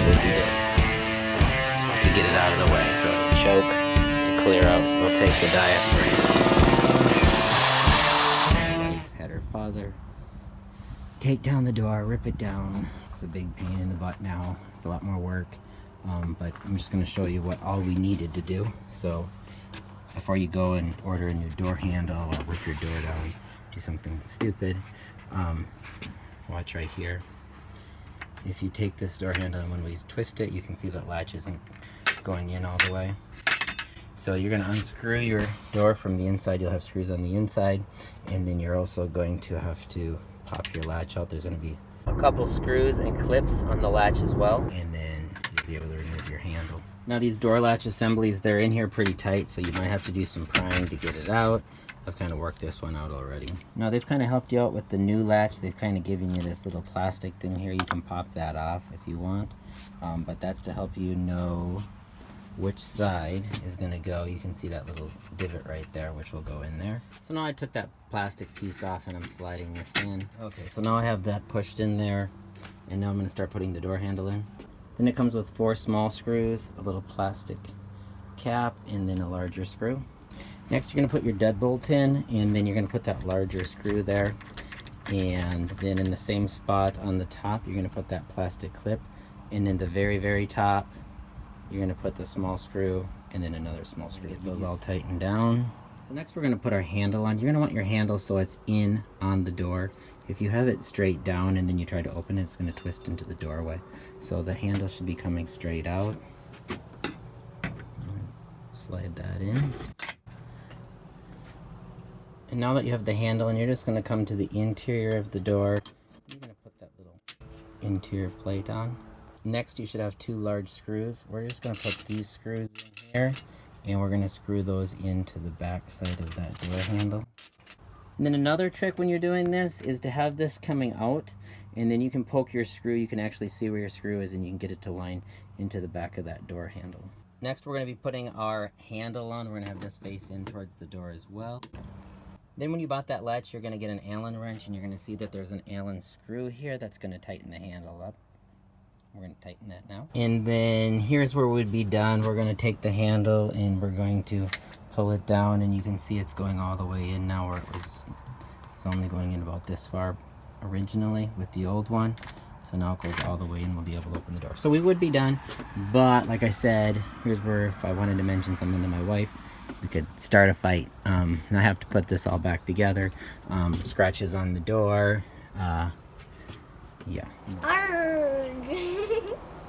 would be good to get it out of the way. So it's a choke to clear out. We'll take the diaphragm. Had her father take down the door, rip it down. It's a big pain in the butt now. It's a lot more work, but I'm just going to show you what all we needed to do. So before you go and order a new door handle or rip your door down, do something stupid, watch right here. If you take this door handle and when we twist it, you can see that latch isn't going in all the way. So you're going to unscrew your door from the inside. You'll have screws on the inside, and then you're also going to have to pop your latch out. There's going to be a couple screws and clips on the latch as well, and then you'll be able to remove your handle. Now these door latch assemblies, they're in here pretty tight, so you might have to do some prying to get it out. I've kind of worked this one out already. Now they've kind of helped you out with the new latch. They've kind of given you this little plastic thing here. You can pop that off if you want, but that's to help you know which side is going to go. You can see that little divot right there, which will go in there. So now I took that plastic piece off and I'm sliding this in. Okay, so now I have that pushed in there, and now I'm going to start putting the door handle in. Then it comes with 4 small screws, a little plastic cap, and then a larger screw. Next you're going to put your deadbolt in, and then you're going to put that larger screw there, and then in the same spot on the top you're going to put that plastic clip, and then the very top you're going to put the small screw and then another small screw. Get those all tightened down. So next we're going to put our handle on. You're going to want your handle so it's in on the door. If you have it straight down and then you try to open it, it's going to twist into the doorway. So the handle should be coming straight out. Slide that in. And now that you have the handle, and you're just going to come to the interior of the door. You're going to put that little interior plate on. Next you should have 2 large screws. We're just going to put these screws in here, and we're going to screw those into the back side of that door handle. And then another trick when you're doing this is to have this coming out, and then you can poke your screw. You can actually see where your screw is, and you can get it to line into the back of that door handle. Next we're going to be putting our handle on. We're going to have this face in towards the door as well. Then when you bought that latch, you're going to get an Allen wrench, and you're going to see that there's an Allen screw here that's going to tighten the handle up. We're going to tighten that now. And then here's where we'd be done. We're going to take the handle and we're going to pull it down, and you can see it's going all the way in now, where it was only going in about this far originally with the old one. So now it goes all the way in. We'll be able to open the door. So we would be done, but like I said, here's where if I wanted to mention something to my wife, we could start a fight. And I have to put this all back together. Scratches on the door. Yeah.